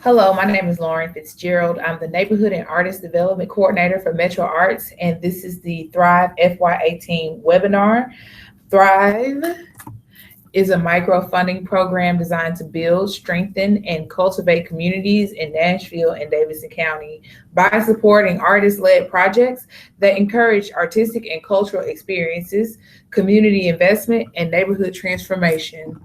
Hello, my name is Lauren Fitzgerald. I'm the Neighborhood and Artist Development Coordinator for Metro Arts, and this is the Thrive FY18 webinar. Thrive is a micro-funding program designed to build, strengthen, and cultivate communities in Nashville and Davidson County by supporting artist-led projects that encourage artistic and cultural experiences, community investment, and neighborhood transformation.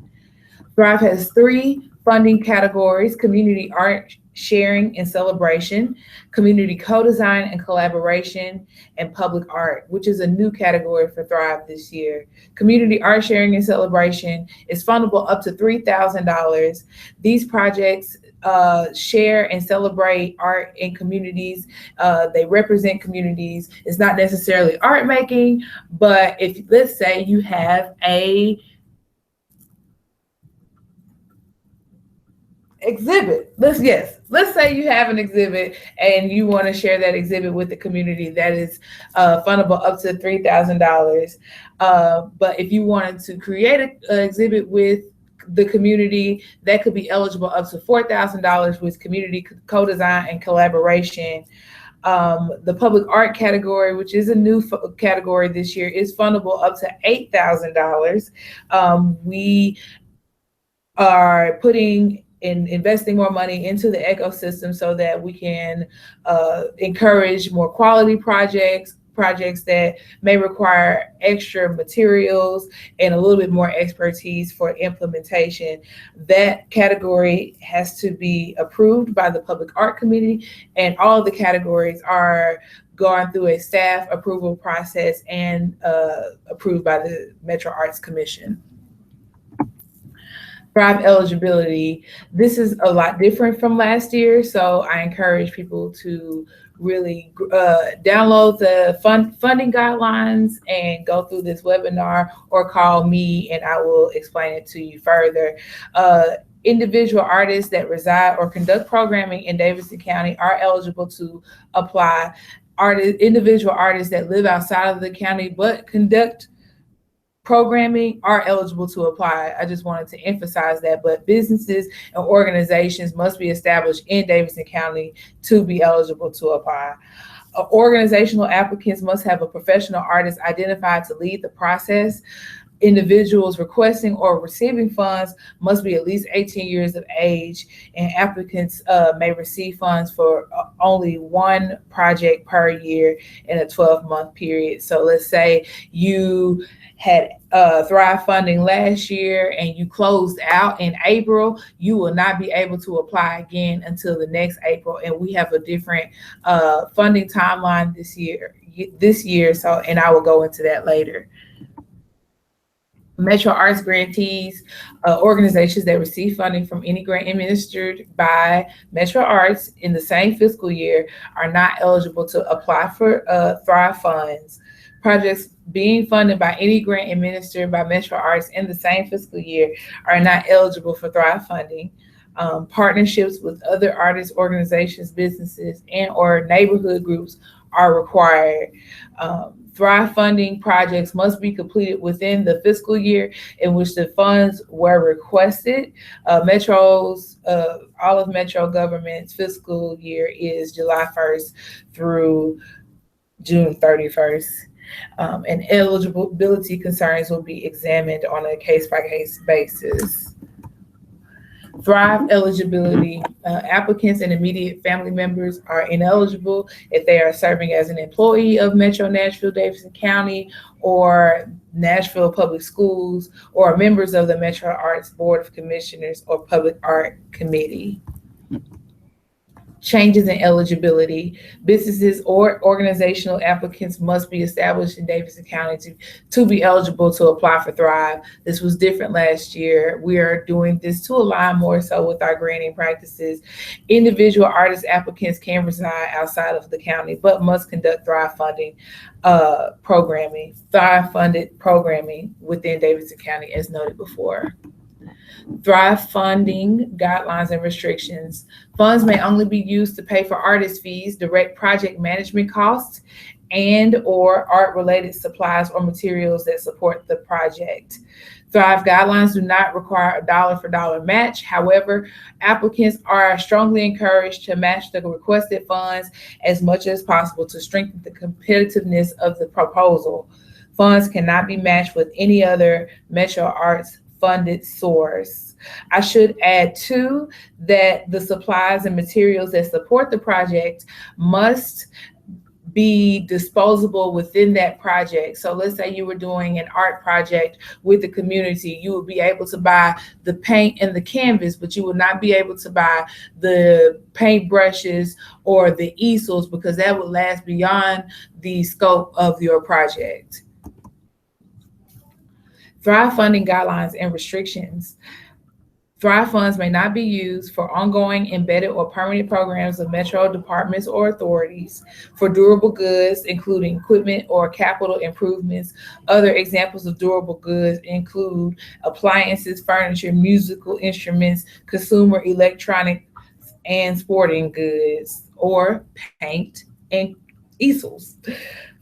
Thrive has three funding categories: community art sharing and celebration, community co-design and collaboration, and public art, which is a new category for Thrive this year. Community art sharing and celebration is fundable up to $3,000. These projects share and celebrate art in communities. They represent communities. It's not necessarily art making, but if let's say you have a exhibit. Let's say you have an exhibit and you want to share that exhibit with the community. That is fundable up to $3,000. But if you wanted to create an exhibit with the community, that could be eligible up to $4,000 with community co-design and collaboration. The public art category, which is a new category this year, is fundable up to $8,000. We are putting in investing more money into the ecosystem so that we can encourage more quality projects that may require extra materials and a little bit more expertise for implementation. That category has to be approved by the Public Art Committee, and all of the categories are going through a staff approval process and approved by the Metro Arts Commission. Thrive eligibility. This is a lot different from last year, so I encourage people to really download the funding guidelines and go through this webinar, or call me and I will explain it to you further. Individual artists that reside or conduct programming in Davidson County are eligible to apply. Individual artists that live outside of the county but conduct programming are eligible to apply. I just wanted to emphasize that, but businesses and organizations must be established in Davidson County to be eligible to apply. Organizational applicants must have a professional artist identified to lead the process. Individuals requesting or receiving funds must be at least 18 years of age, and applicants may receive funds for only one project per year in a 12-month period. So let's say you had Thrive funding last year and you closed out in April, you will not be able to apply again until the next April. And we have a different funding timeline this year. So, and I will go into that later. Metro Arts grantees, organizations that receive funding from any grant administered by Metro Arts in the same fiscal year, are not eligible to apply for Thrive funds. Projects being funded by any grant administered by Metro Arts in the same fiscal year are not eligible for Thrive funding. Partnerships with other artists, organizations, businesses, and or neighborhood groups are required. Thrive funding projects must be completed within the fiscal year in which the funds were requested. All of Metro government's fiscal year is July 1st through June 31st. And eligibility concerns will be examined on a case-by-case basis. Thrive eligibility, applicants and immediate family members are ineligible if they are serving as an employee of Metro Nashville, Davidson County, or Nashville Public Schools, or members of the Metro Arts Board of Commissioners or Public Art Committee. Changes in eligibility. Businesses or organizational applicants must be established in Davidson County to be eligible to apply for Thrive. This was different last year. We are doing this to align more so with our granting practices. Individual artist applicants can reside outside of the county, but must conduct Thrive funded programming within Davidson County, as noted before. Thrive funding guidelines and restrictions. Funds may only be used to pay for artist fees, direct project management costs, and or art-related supplies or materials that support the project. Thrive guidelines do not require a dollar for dollar match. However, applicants are strongly encouraged to match the requested funds as much as possible to strengthen the competitiveness of the proposal. Funds cannot be matched with any other Metro Arts funded source. I should add too that the supplies and materials that support the project must be disposable within that project. So let's say you were doing an art project with the community, you would be able to buy the paint and the canvas, but you would not be able to buy the paint brushes or the easels because that would last beyond the scope of your project. Thrive funding guidelines and restrictions. Thrive funds may not be used for ongoing, embedded, or permanent programs of Metro departments or authorities, for durable goods, including equipment or capital improvements. Other examples of durable goods include appliances, furniture, musical instruments, consumer electronic, and sporting goods, or paint and easels.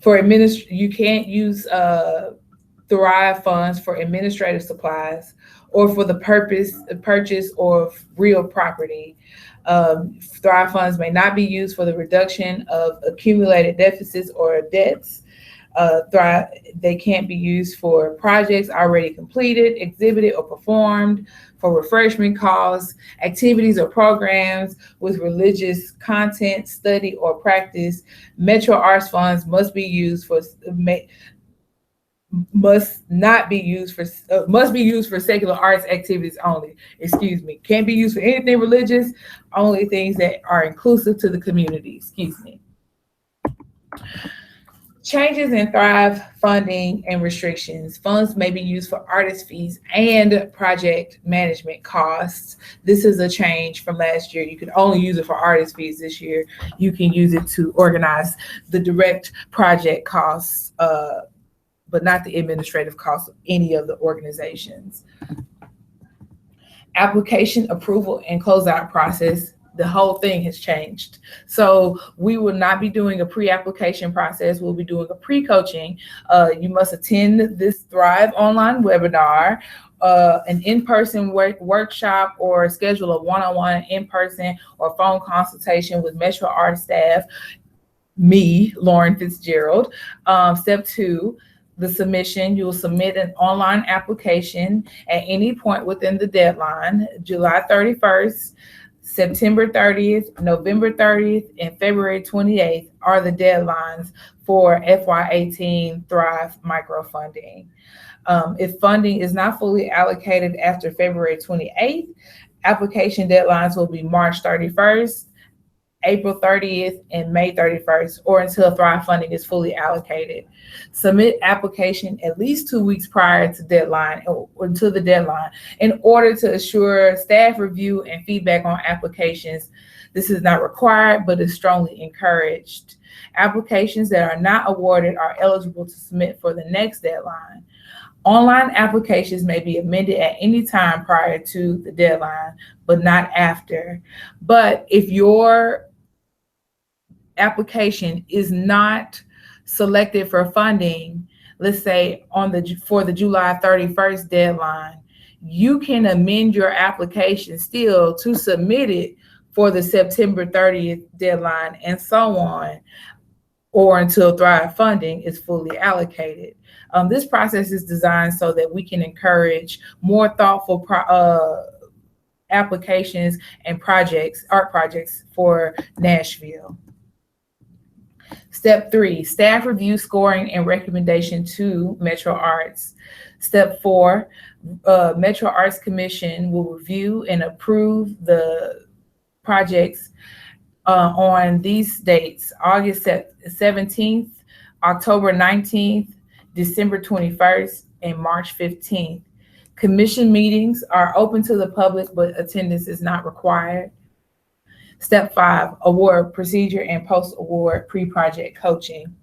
You can't use Thrive funds for administrative supplies or for the purchase of real property. Thrive funds may not be used for the reduction of accumulated deficits or debts. They can't be used for projects already completed, exhibited, or performed, for refreshment costs, activities or programs with religious content, study, or practice. Metro Arts funds must be used for must be used for secular arts activities only. Excuse me. Can't be used for anything religious, only things that are inclusive to the community. Excuse me. Changes in Thrive funding and restrictions. Funds may be used for artist fees and project management costs. This is a change from last year. You can only use it for artist fees this year. You can use it to organize the direct project costs, but not the administrative costs of any of the organizations. Application approval and closeout process. The whole thing has changed. So we will not be doing a pre-application process. We'll be doing a pre-coaching. You must attend this Thrive online webinar, an in-person workshop, or schedule a one-on-one in-person or phone consultation with Metro Arts staff, me, Lauren Fitzgerald. Step 2, the submission. You will submit an online application at any point within the deadline. July 31st, September 30th, November 30th, and February 28th are the deadlines for FY18 Thrive microfunding. If funding is not fully allocated after February 28th, application deadlines will be March 31st, April 30th, and May 31st, or until Thrive funding is fully allocated. Submit application at least 2 weeks prior to deadline or until the deadline in order to assure staff review and feedback on applications. This is not required, but is strongly encouraged. Applications that are not awarded are eligible to submit for the next deadline. Online applications may be amended at any time prior to the deadline, but not after. But if your application is not selected for funding, let's say for the July 31st deadline, you can amend your application still to submit it for the September 30th deadline, and so on, or until Thrive funding is fully allocated. This process is designed so that we can encourage more thoughtful applications and art projects for Nashville. Step 3, staff review, scoring, and recommendation to Metro Arts. Step 4, Metro Arts Commission will review and approve the projects on these dates: August 17th, October 19th, December 21st, and March 15th. Commission meetings are open to the public, but attendance is not required. Step 5, award procedure and post-award pre-project coaching.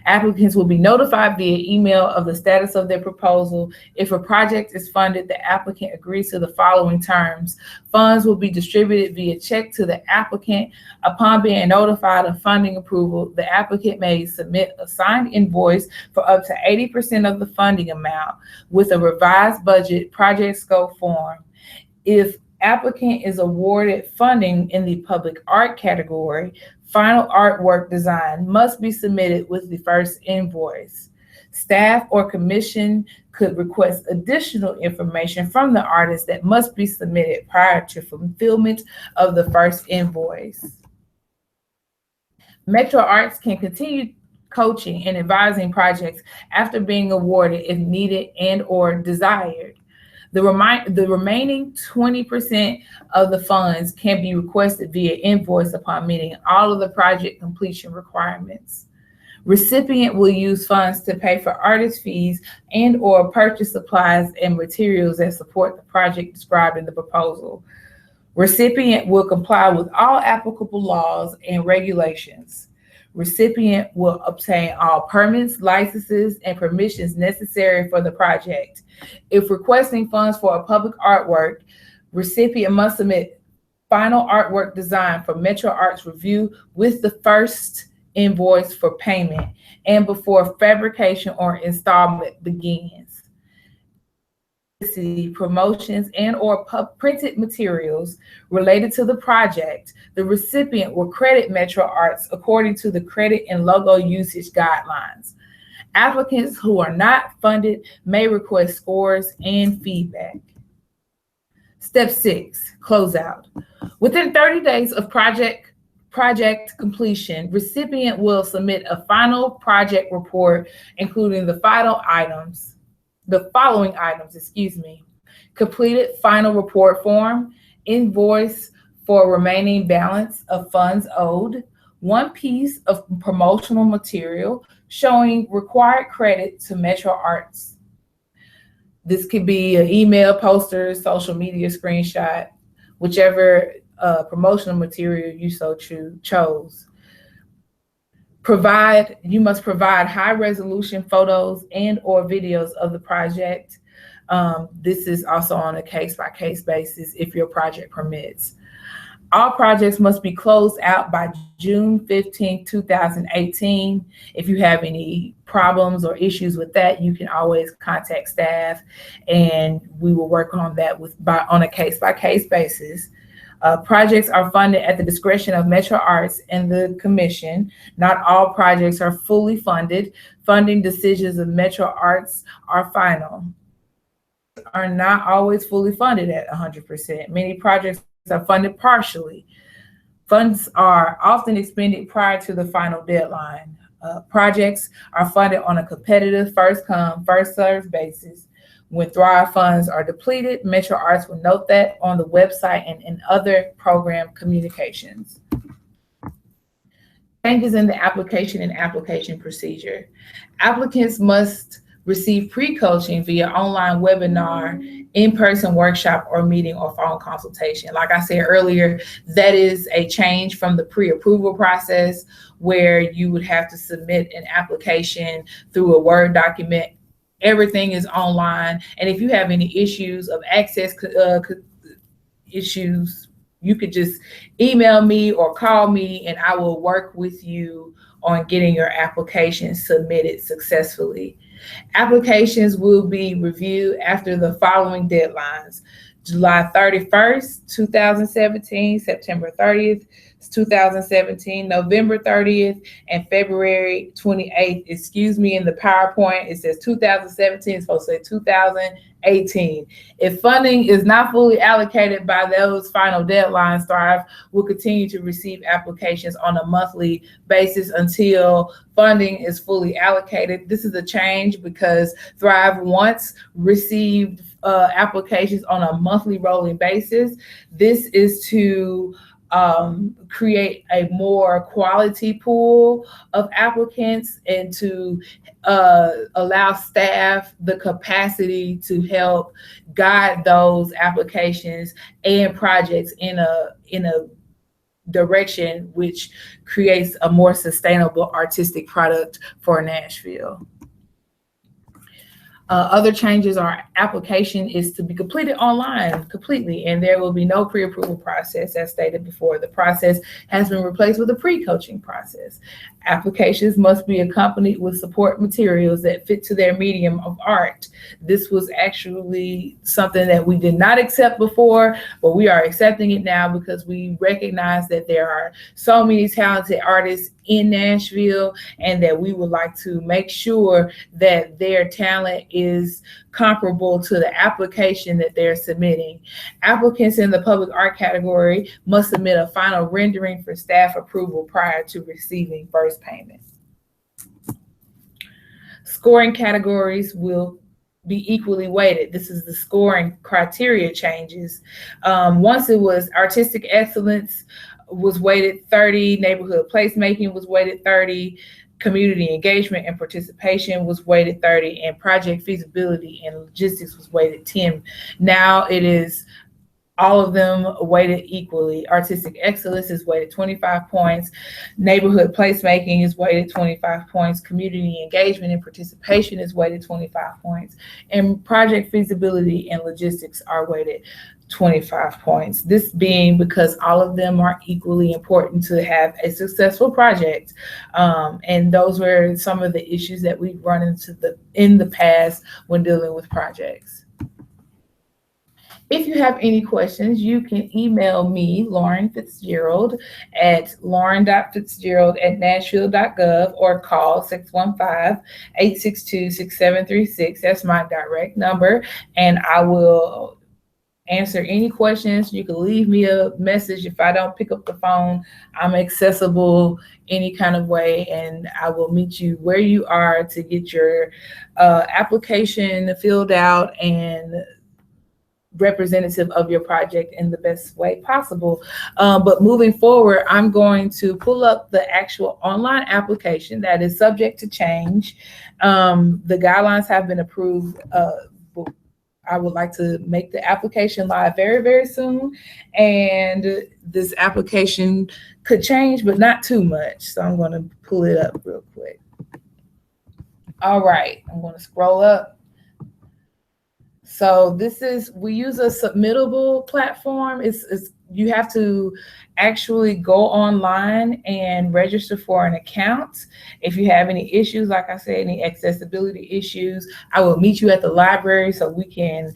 Applicants will be notified via email of the status of their proposal. If a project is funded, the applicant agrees to the following terms. Funds will be distributed via check to the applicant. Upon being notified of funding approval, the applicant may submit a signed invoice for up to 80% of the funding amount with a revised budget project scope form. If applicant is awarded funding in the public art category, final artwork design must be submitted with the first invoice. Staff or commission could request additional information from the artist that must be submitted prior to fulfillment of the first invoice. Metro Arts can continue coaching and advising projects after being awarded if needed and or desired. The remaining 20% of the funds can be requested via invoice upon meeting all of the project completion requirements. Recipient will use funds to pay for artist fees and or purchase supplies and materials that support the project described in the proposal. Recipient will comply with all applicable laws and regulations. Recipient will obtain all permits, licenses, and permissions necessary for the project. If requesting funds for a public artwork, recipient must submit final artwork design for Metro Arts review with the first invoice for payment and before fabrication or installment begins. Promotions and or printed materials related to the project, the recipient will credit Metro Arts according to the credit and logo usage guidelines. Applicants who are not funded may request scores and feedback. Step 6, closeout. Within 30 days of project completion, recipient will submit a final project report, including the following items, completed final report form, invoice for remaining balance of funds owed, one piece of promotional material showing required credit to Metro Arts. This could be an email, poster, social media screenshot, whichever promotional material you so chose. You must provide high resolution photos and or videos of the project. This is also on a case-by-case basis if your project permits. All projects must be closed out by June 15, 2018. If you have any problems or issues with that, you can always contact staff and we will work on that on a case-by-case basis. Projects are funded at the discretion of Metro Arts and the Commission. Not all projects are fully funded. Funding decisions of Metro Arts are final. Are not always fully funded at 100%. Many projects are funded partially. Funds are often expended prior to the final deadline. Projects are funded on a competitive first come, first served basis. When Thrive funds are depleted, Metro Arts will note that on the website and in other program communications. Changes in the application and application procedure. Applicants must receive pre-coaching via online webinar, in-person workshop or meeting or phone consultation. Like I said earlier, that is a change from the pre-approval process where you would have to submit an application through a Word document. Everything is online. And if you have any issues of access issues, you could just email me or call me and I will work with you on getting your application submitted successfully. Applications will be reviewed after the following deadlines: July 31st, 2017, September 30th, 2017, November 30th, and February 28th. Excuse me, in the PowerPoint, it says 2017, it's supposed to say 2018. If funding is not fully allocated by those final deadlines, Thrive will continue to receive applications on a monthly basis until funding is fully allocated. This is a change because Thrive once received applications on a monthly rolling basis. This is to create a more quality pool of applicants and to allow staff the capacity to help guide those applications and projects in a direction, which creates a more sustainable artistic product for Nashville. Other changes are application is to be completed online completely, and there will be no pre-approval process. As stated before, the process has been replaced with a pre-coaching process. Applications must be accompanied with support materials that fit to their medium of art. This was actually something that we did not accept before, but we are accepting it now because we recognize that there are so many talented artists in Nashville, and that we would like to make sure that their talent is comparable to the application that they're submitting. Applicants in the public art category must submit a final rendering for staff approval prior to receiving first payment. Scoring categories will be equally weighted. This is the scoring criteria changes. Once it was artistic excellence was weighted 30, neighborhood placemaking was weighted 30, community engagement and participation was weighted 30, and project feasibility and logistics was weighted 10. Now it is all of them weighted equally. Artistic excellence is weighted 25 points. Neighborhood placemaking is weighted 25 points. Community engagement and participation is weighted 25 points. And project feasibility and logistics are weighted 25 points. This being because all of them are equally important to have a successful project. And those were some of the issues that we've run into in the past when dealing with projects. If you have any questions, you can email me, Lauren Fitzgerald, at lauren.fitzgerald@nashville.gov, or call 615-862-6736. That's my direct number, and I will answer any questions. You can leave me a message. If I don't pick up the phone, I'm accessible any kind of way, and I will meet you where you are to get your application filled out and representative of your project in the best way possible. But moving forward, I'm going to pull up the actual online application that is subject to change. The guidelines have been approved. I would like to make the application live very, very soon. And this application could change, but not too much. So I'm going to pull it up real quick. All right, I'm going to scroll up. So this is, we use a submittable platform. It's you have to actually go online and register for an account. If you have any issues, like I said, any accessibility issues, I will meet you at the library so we can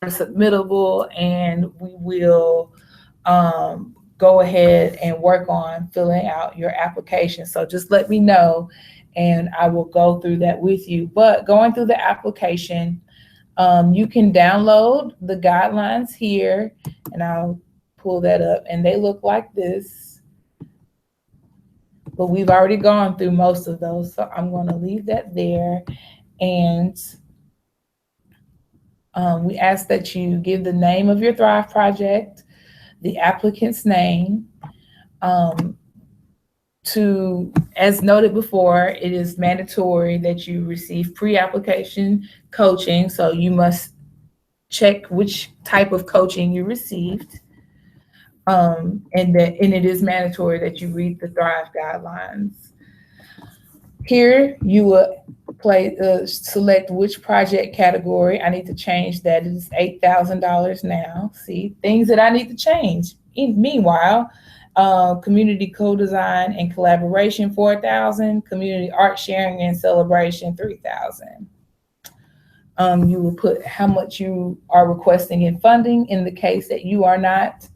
submittable, and we will go ahead and work on filling out your application. So just let me know and I will go through that with you. But going through the application, you can download the guidelines here, and I'll pull that up, and they look like this. But we've already gone through most of those, so I'm going to leave that there. And we ask that you give the name of your Thrive project, the applicant's name. As noted before, it is mandatory that you receive pre-application coaching, so you must check which type of coaching you received, and it is mandatory that you read the Thrive guidelines. Here you will select which project category. I need to change that. It is $8,000 now. See, things that I need to change. Meanwhile, community co-design and collaboration, $4,000. Community art sharing and celebration, $3,000. You will put how much you are requesting in funding in the case that you are not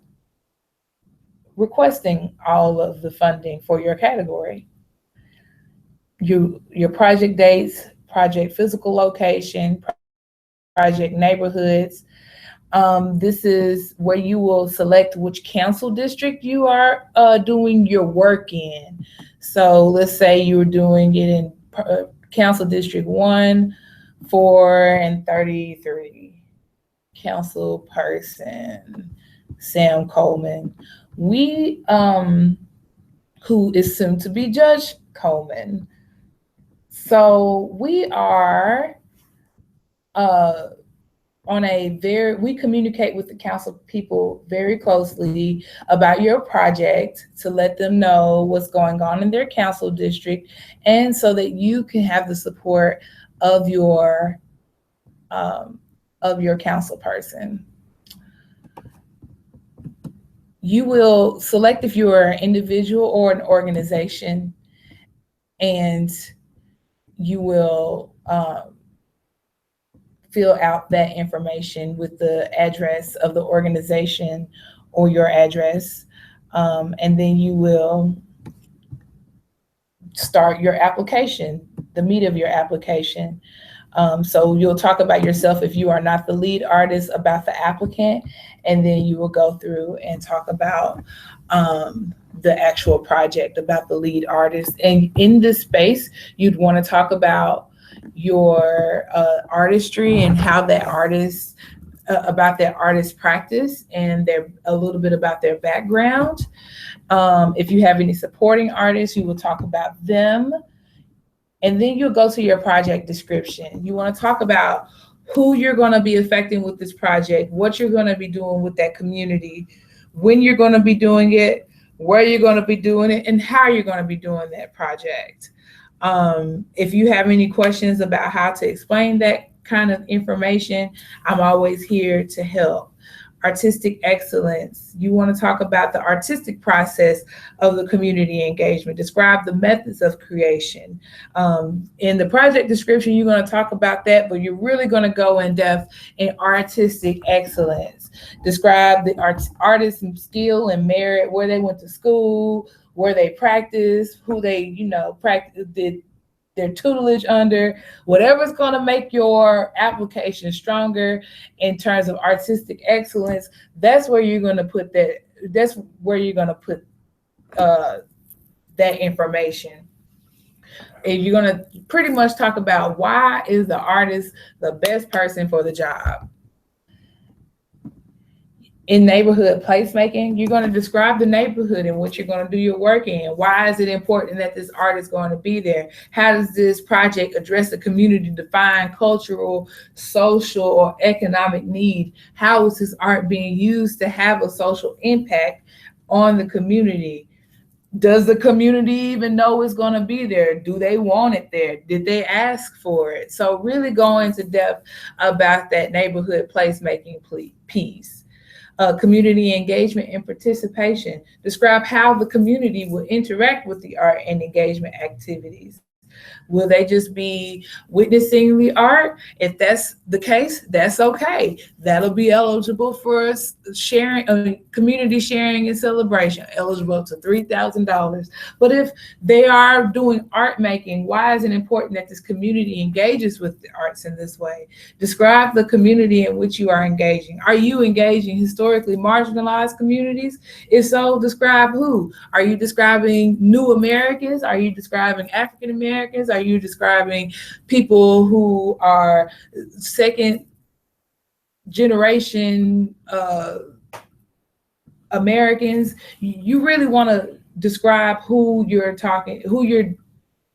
requesting all of the funding for your category. Your project dates, project physical location, project neighborhoods. This is where you will select which council district you are doing your work in. So let's say you're doing it in Council District 1, 4, and 33. Council person, Sam Coleman. We, who is soon to be Judge Coleman. So we are we communicate with the council people very closely about your project to let them know what's going on in their council district, and so that you can have the support of your council person. You will select if you are an individual or an organization, and you will fill out that information with the address of the organization or your address. And then you will start your application, the meat of your application. So you'll talk about yourself if you are not the lead artist, about the applicant, and then you will go through and talk about the actual project, about the lead artist. And in this space, you'd want to talk about your artistry and how that artist, about that artist practice, and a little bit about their background. If you have any supporting artists, you will talk about them. And then you'll go to your project description. You want to talk about who you're going to be affecting with this project, what you're going to be doing with that community, when you're going to be doing it, where you're going to be doing it, and how you're going to be doing that project. If you have any questions about how to explain that kind of information, I'm always here to help. Artistic excellence. You want to talk about the artistic process of the community engagement. Describe the methods of creation. In the project description, you're going to talk about that, but you're really going to go in depth in artistic excellence. Describe the artist's skill and merit, where they went to school, where they practiced, who they, did their tutelage under, whatever's going to make your application stronger in terms of artistic excellence. That's where you're going to put that. That's where you're going to put that information. And you're going to pretty much talk about why is the artist the best person for the job. In neighborhood placemaking, you're going to describe the neighborhood in which you're going to do your work in. Why is it important that this art is going to be there? How does this project address the community-defined cultural, social, or economic need? How is this art being used to have a social impact on the community? Does the community even know it's going to be there? Do they want it there? Did they ask for it? So really go into depth about that neighborhood placemaking piece. Community engagement and participation. Describe how the community will interact with the art and engagement activities. Will they just be witnessing the art? If that's the case, that's okay. That'll be eligible for sharing, community sharing and celebration, eligible up to $3,000. But if they are doing art making, why is it important that this community engages with the arts in this way? Describe the community in which you are engaging. Are you engaging historically marginalized communities? If so, describe who. Are you describing new Americans? Are you describing African Americans? Are you describing people who are second generation Americans? You really want to describe who you're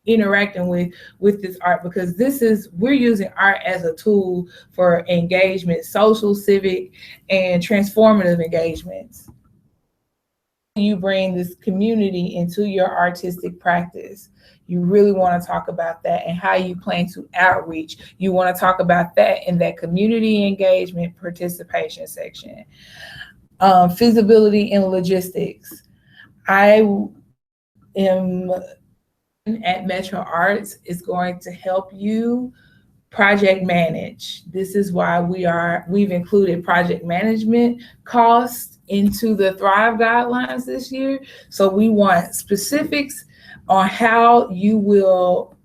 interacting with this art, because we're using art as a tool for engagement, social, civic, and transformative engagements. You bring this community into your artistic practice. You really want to talk about that and how you plan to outreach. You want to talk about that in that community engagement participation section. Feasibility and logistics. I am at Metro Arts is going to help you project manage. This is why we've included project management costs into the Thrive guidelines this year. So we want specifics on how you will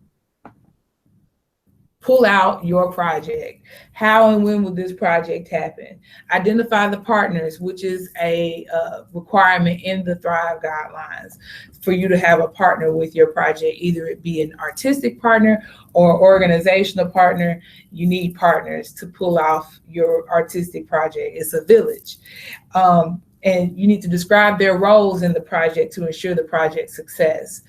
pull out your project. How and when will this project happen? Identify the partners, which is a requirement in the Thrive guidelines for you to have a partner with your project, either it be an artistic partner or organizational partner. You need partners to pull off your artistic project. It's a village. and you need to describe their roles in the project to ensure the project success.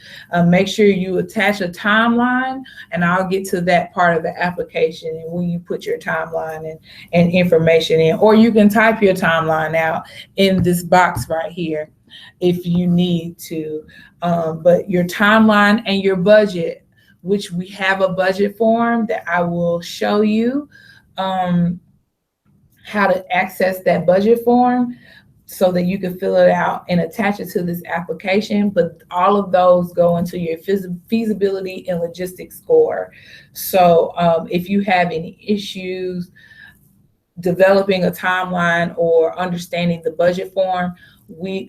Make sure you attach a timeline, and I'll get to that part of the application and when you put your timeline and information in, or you can type your timeline out in this box right here if you need to. But your timeline and your budget, which we have a budget form that I will show you how to access that budget form so that you can fill it out and attach it to this application. But all of those go into your feasibility and logistics score. So if you have any issues developing a timeline or understanding the budget form,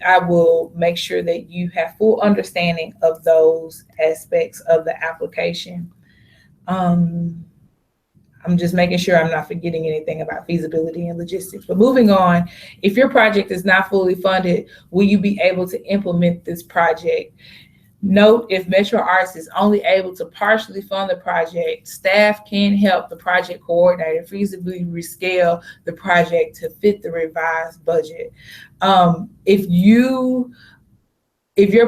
I will make sure that you have full understanding of those aspects of the application. I'm just making sure I'm not forgetting anything about feasibility and logistics. But moving on, if your project is not fully funded, will you be able to implement this project? Note, if Metro Arts is only able to partially fund the project, staff can help the project coordinator feasibly rescale the project to fit the revised budget. If your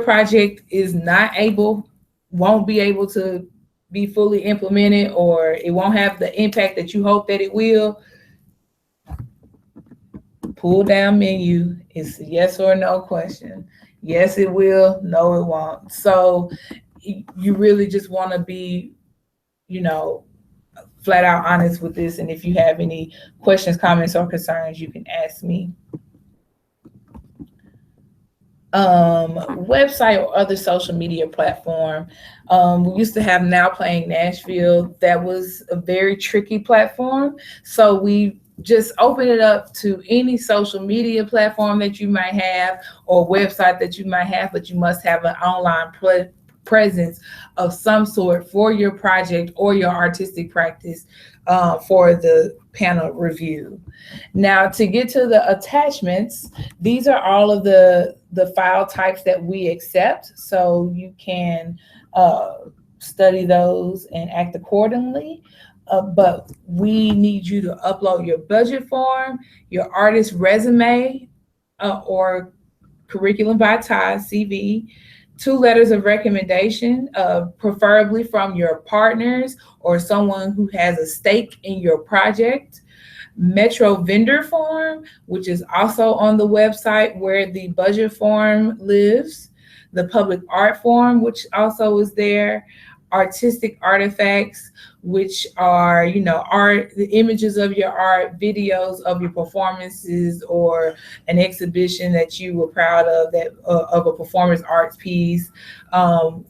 project is not able, won't be able to be fully implemented, or it won't have the impact that you hope that it will, pull down menu is a yes or no question. Yes, it will. No, it won't. So you really just want to be, flat out honest with this. And if you have any questions, comments, or concerns, you can ask me. Website or other social media platform. We used to have Now Playing Nashville. That was a very tricky platform. So we just open it up to any social media platform that you might have or website that you might have, but you must have an online presence of some sort for your project or your artistic practice for the panel review. Now, to get to the attachments, these are all of the file types that we accept, so you can study those and act accordingly. But we need you to upload your budget form, your artist resume, or curriculum by tie, CV, 2 letters of recommendation, preferably from your partners or someone who has a stake in your project, Metro vendor form, which is also on the website where the budget form lives, the public art form, which also is there, artistic artifacts, which are, art, the images of your art, videos of your performances or an exhibition that you were proud of, that of a performance arts piece,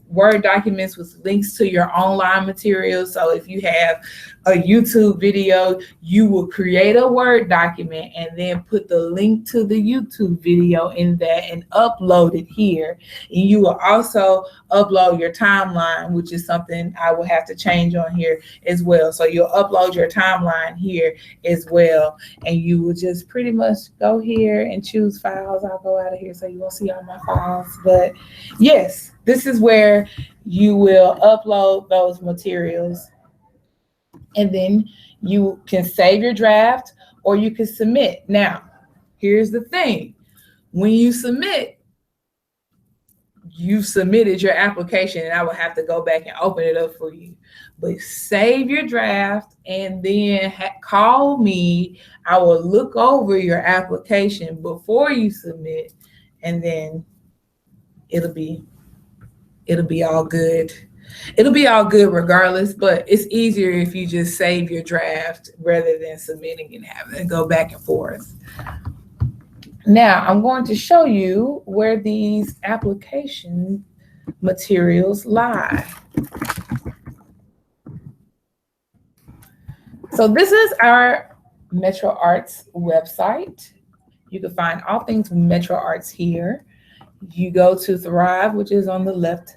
Word documents with links to your online materials. So if you have a YouTube video, you will create a Word document and then put the link to the YouTube video in that and upload it here. And you will also upload your timeline, which is something I will have to change on here as well. So you'll upload your timeline here as well. And you will just pretty much go here and choose files. I'll go out of here so you won't see all my files. But yes, this is where you will upload those materials. And then you can save your draft or you can submit. Now, here's the thing. When you submit, you submitted your application and I will have to go back and open it up for you. But save your draft and then call me. I will look over your application before you submit, and then it'll be all good. It'll be all good regardless, but it's easier if you just save your draft rather than submitting and having to go back and forth. Now, I'm going to show you where these application materials lie. So this is our Metro Arts website. You can find all things Metro Arts here. You go to Thrive, which is on the left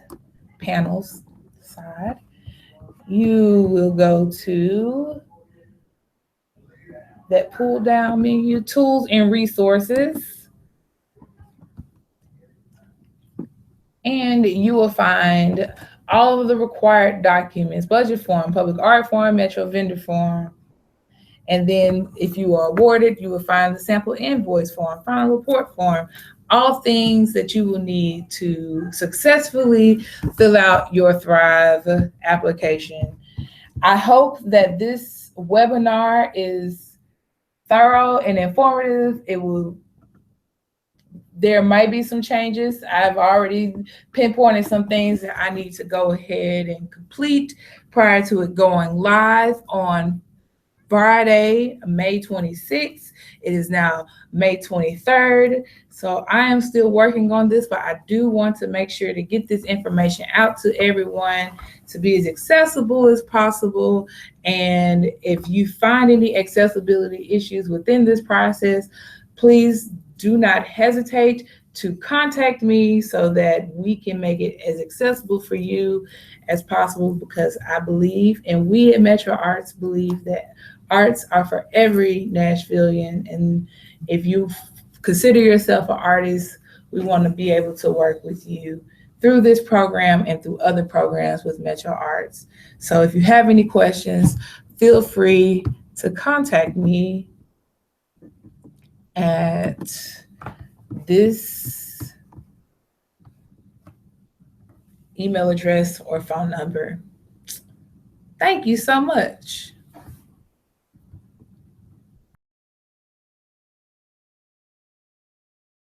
panel's side. You will go to that pull down menu, tools and resources. And you will find all of the required documents, budget form, public art form, Metro vendor form. And then if you are awarded, you will find the sample invoice form, final report form, all things that you will need to successfully fill out your Thrive application. I hope that this webinar is thorough and informative. There might be some changes. I've already pinpointed some things that I need to go ahead and complete prior to it going live on Friday, May 26th. It is now May 23rd. So I am still working on this, but I do want to make sure to get this information out to everyone to be as accessible as possible. And if you find any accessibility issues within this process, please do not hesitate to contact me so that we can make it as accessible for you as possible, because I believe, and we at Metro Arts believe, that arts are for every Nashvilleian. And if you consider yourself an artist, we want to be able to work with you through this program and through other programs with Metro Arts. So if you have any questions, feel free to contact me at this email address or phone number. Thank you so much.